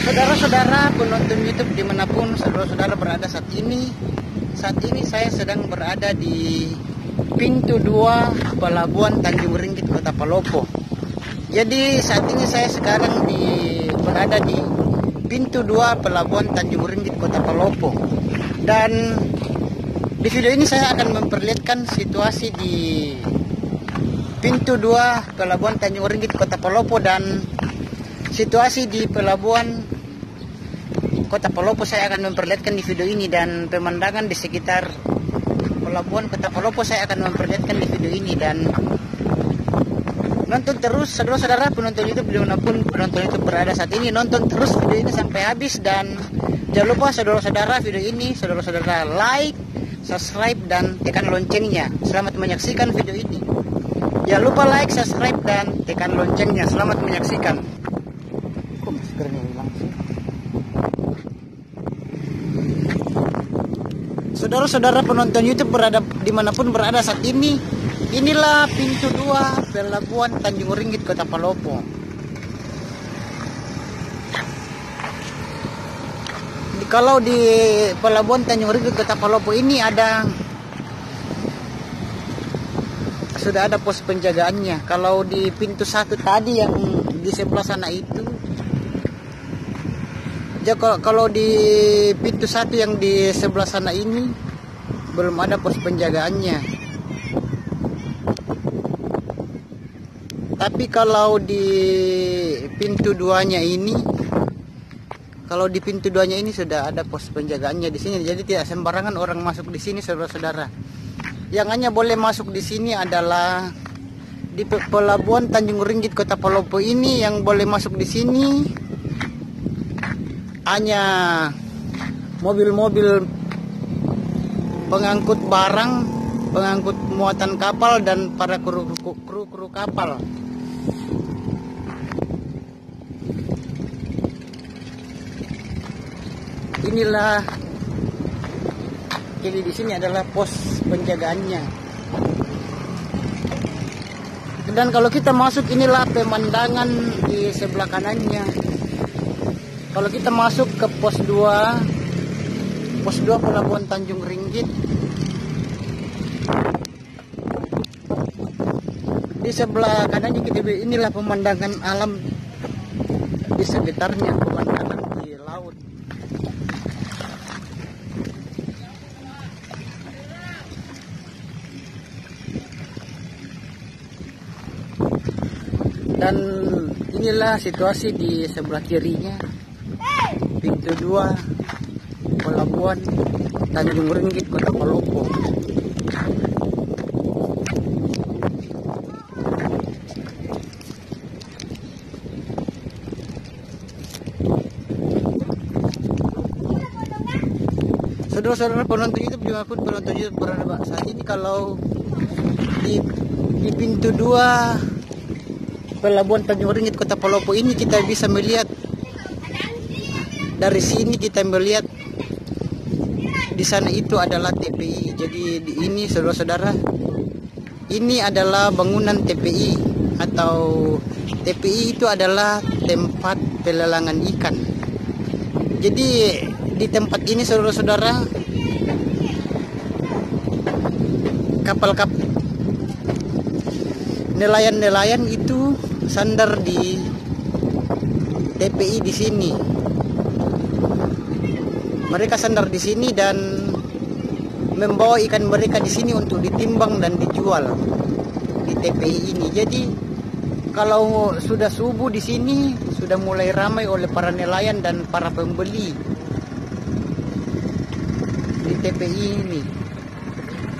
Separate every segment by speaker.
Speaker 1: Saudara-saudara penonton YouTube dimanapun saudara-saudara berada saat ini saya sedang berada di pintu 2 Pelabuhan Tanjung Ringgit Kota Palopo. Jadi saat ini saya sekarang berada di pintu 2 Pelabuhan Tanjung Ringgit Kota Palopo. Dan di video ini saya akan memperlihatkan situasi di pintu 2 Pelabuhan Tanjung Ringgit Kota Palopo dan situasi di Pelabuhan Kota Palopo saya akan memperlihatkan di video ini, dan pemandangan di sekitar Pelabuhan Kota Palopo saya akan memperlihatkan di video ini. Dan nonton terus saudara-saudara penonton YouTube dimanapun penonton YouTube berada saat ini, nonton terus video ini sampai habis. Dan jangan lupa saudara-saudara video ini saudara-saudara like, subscribe dan tekan loncengnya. Selamat menyaksikan video ini. Jangan lupa like, subscribe dan tekan loncengnya. Selamat menyaksikan. Kok maskernya hilang sih? Saudara-saudara penonton YouTube berada dimanapun berada saat ini, inilah pintu 2 Pelabuhan Tanjung Ringgit Kota Palopo. Kalau di Pelabuhan Tanjung Ringgit Kota Palopo ini sudah ada pos penjagaannya. Kalau di pintu 1 tadi yang di sebelah sana itu, kalau di pintu 1 yang di sebelah sana ini belum ada pos penjagaannya. Tapi kalau di pintu 2-nya ini, sudah ada pos penjagaannya di sini. Jadi tidak sembarangan orang masuk di sini, saudara-saudara. Yang hanya boleh masuk di sini adalah di Pelabuhan Tanjung Ringgit Kota Palopo ini, yang boleh masuk di sini hanya mobil-mobil pengangkut barang, pengangkut muatan kapal dan para kru kapal. Inilah, jadi di sini adalah pos penjagaannya. Dan kalau kita masuk, inilah pemandangan di sebelah kanannya. Kalau kita masuk ke pos 2 Pelabuhan Tanjung Ringgit, di sebelah kanannya inilah pemandangan alam di sekitarnya, pemandangan di laut. Dan inilah situasi di sebelah kirinya, pintu 2 Pelabuhan Tanjung Ringgit Kota Palopo. Saudara-saudara penonton YouTube dimanapun penonton YouTube berada saat ini, kalau di pintu 2 Pelabuhan Tanjung Ringgit Kota Palopo ini kita bisa melihat, dari sini kita melihat di sana itu adalah TPI. Jadi ini saudara-saudara, ini adalah bangunan TPI, atau TPI itu adalah tempat pelelangan ikan. Jadi di tempat ini saudara-saudara, kapal-kapal nelayan-nelayan itu sandar di TPI di sini. Mereka sandar di sini dan membawa ikan mereka di sini untuk ditimbang dan dijual di TPI ini. Jadi kalau sudah subuh di sini sudah mulai ramai oleh para nelayan dan para pembeli di TPI ini.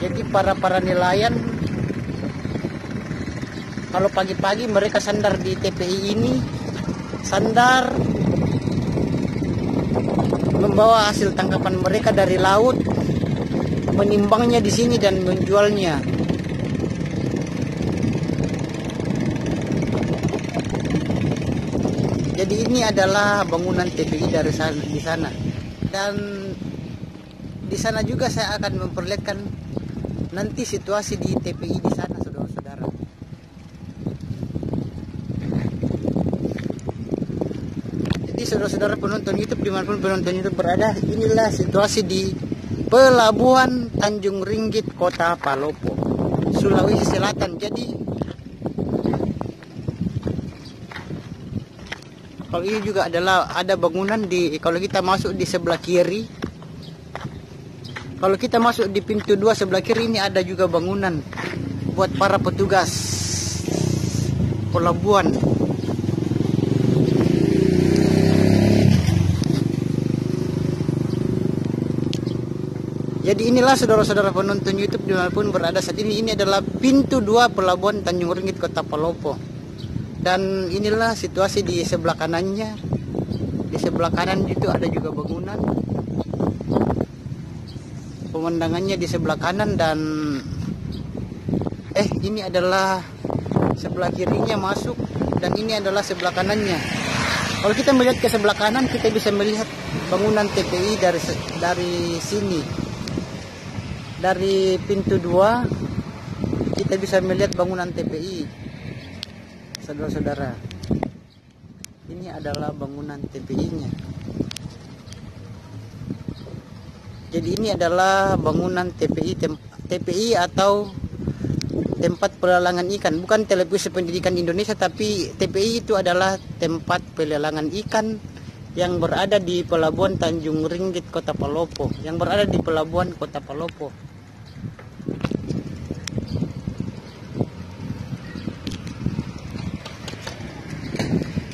Speaker 1: Jadi para nelayan kalau pagi-pagi mereka sandar di TPI ini, sandar membawa hasil tangkapan mereka dari laut, menimbangnya di sini dan menjualnya. Jadi ini adalah bangunan TPI di sana. Dan di sana juga saya akan memperlihatkan nanti situasi di TPI di sana, saudara-saudara. Jadi saudara-saudara penonton YouTube dimanapun penonton YouTube berada, inilah situasi di Pelabuhan Tanjung Ringgit, Kota Palopo, Sulawesi Selatan. Jadi kalau ini juga adalah ada bangunan di, kalau kita masuk di sebelah kiri, kalau kita masuk di pintu 2 sebelah kiri, ini ada juga bangunan buat para petugas pelabuhan. Jadi inilah saudara-saudara penonton YouTube dimanapun berada saat ini, ini adalah pintu 2 Pelabuhan Tanjung Ringgit, Kota Palopo. Dan inilah situasi di sebelah kanannya. Di sebelah kanan itu ada juga bangunan. Pemandangannya di sebelah kanan, dan ini adalah sebelah kirinya masuk, dan ini adalah sebelah kanannya. Kalau kita melihat ke sebelah kanan, kita bisa melihat bangunan TPI dari sini. Dari pintu 2 kita bisa melihat bangunan TPI. Saudara-saudara, ini adalah bangunan TPI-nya. Jadi ini adalah bangunan TPI atau tempat pelelangan ikan, bukan Televisi Pendidikan Indonesia, tapi TPI itu adalah tempat pelelangan ikan yang berada di Pelabuhan Tanjung Ringgit, Kota Palopo, yang berada di Pelabuhan Kota Palopo.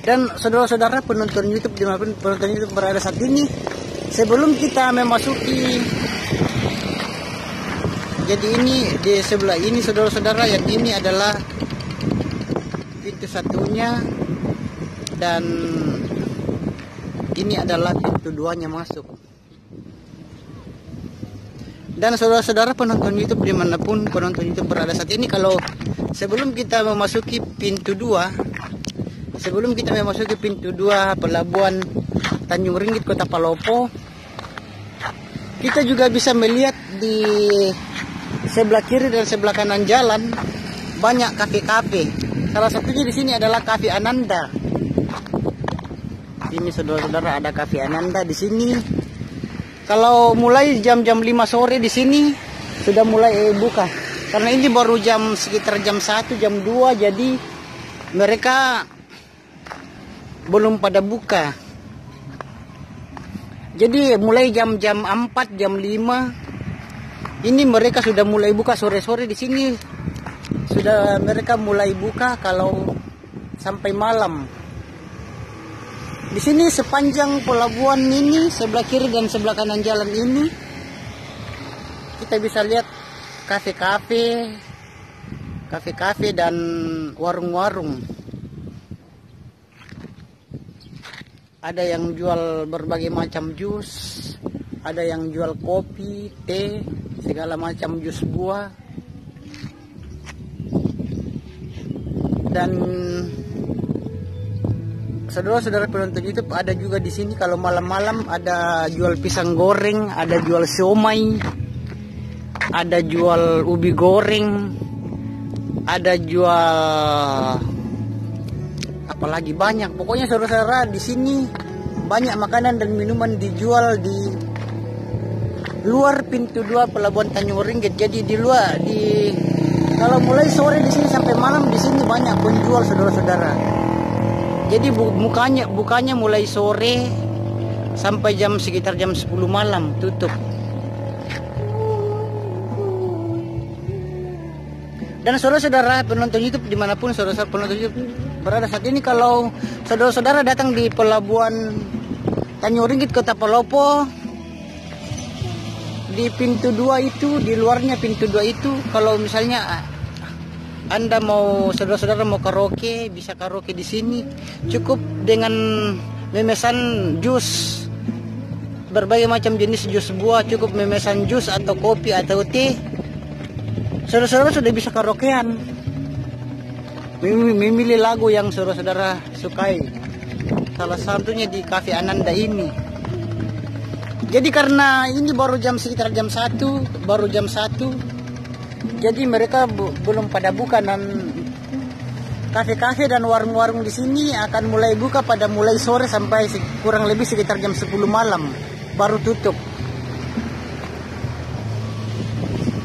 Speaker 1: Dan saudara-saudara penonton YouTube dimanapun penonton YouTube berada saat ini, sebelum kita memasuki, jadi ini di sebelah ini saudara-saudara, yang ini adalah pintu satunya, dan ini adalah pintu 2-nya masuk. Dan saudara-saudara penonton YouTube dimanapun penonton YouTube berada saat ini, kalau sebelum kita memasuki pintu 2, sebelum kita memasuki pintu 2 Pelabuhan Tanjung Ringgit, Kota Palopo, kita juga bisa melihat di sebelah kiri dan sebelah kanan jalan banyak kafe-kafe. Salah satunya di sini adalah Cafe Ananda. Ini saudara-saudara, ada Cafe Ananda di sini. Kalau mulai jam-jam 5 sore di sini sudah mulai buka. Karena ini baru sekitar jam 1, jam 2, jadi mereka belum pada buka. Jadi mulai jam-jam 4, jam 5 ini mereka sudah mulai buka. Sore-sore di sini sudah mereka mulai buka, kalau sampai malam. Di sini sepanjang pelabuhan ini, sebelah kiri dan sebelah kanan jalan ini, kita bisa lihat kafe-kafe dan warung-warung. Ada yang jual berbagai macam jus, ada yang jual kopi, teh, segala macam jus buah. Dan saudara-saudara penonton YouTube, ada juga di sini kalau malam-malam ada jual pisang goreng, ada jual siomay, ada jual ubi goreng, ada jual apalagi banyak. Pokoknya saudara-saudara di sini banyak makanan dan minuman dijual di luar pintu 2 Pelabuhan Tanjung Ringgit. Jadi kalau mulai sore di sini sampai malam di sini banyak penjual saudara-saudara. Jadi bukanya mulai sore sampai sekitar jam 10 malam tutup. Dan saudara-saudara penonton YouTube dimanapun saudara-saudara penonton YouTube berada saat ini, kalau saudara-saudara datang di Pelabuhan Tanjung Ringgit, Kota Palopo, di pintu 2 itu, di luarnya pintu 2 itu, kalau misalnya Anda saudara-saudara mau karaoke, bisa karaoke di sini. Cukup dengan memesan jus, berbagai macam jenis jus buah, cukup memesan jus atau kopi atau teh, saudara-saudara sudah bisa karaokean, memilih lagu yang saudara-saudara sukai. Salah satunya di Cafe Ananda ini. Jadi karena ini baru sekitar jam 1, jadi mereka belum pada buka. Dan kafe-kafe dan warung-warung di sini akan mulai buka pada mulai sore sampai kurang lebih sekitar jam 10 malam baru tutup.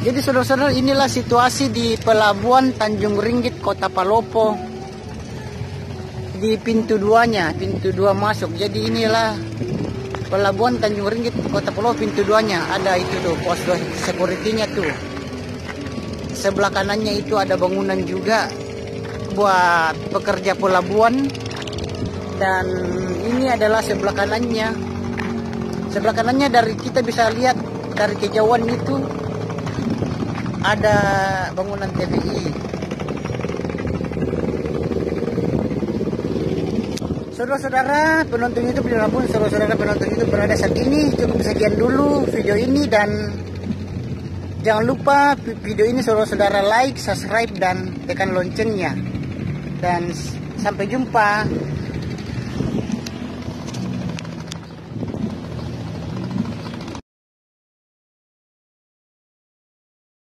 Speaker 1: Jadi saudara-saudara, inilah situasi di Pelabuhan Tanjung Ringgit Kota Palopo di pintu 2-nya, pintu 2 masuk. Jadi inilah Pelabuhan Tanjung Ringgit Kota Palopo, pintu 2-nya. Ada itu tuh pos security-nya tuh. Sebelah kanannya itu ada bangunan juga buat pekerja pelabuhan, dan ini adalah sebelah kanannya. Sebelah kanannya dari kita bisa lihat dari kejauhan itu ada bangunan TPI. Saudara-saudara penonton YouTube dimanapun saudara-saudara penonton YouTube berada saat ini, cukup sekian dulu video ini, dan jangan lupa video ini saudara-saudara like, subscribe, dan tekan loncengnya. Dan sampai jumpa.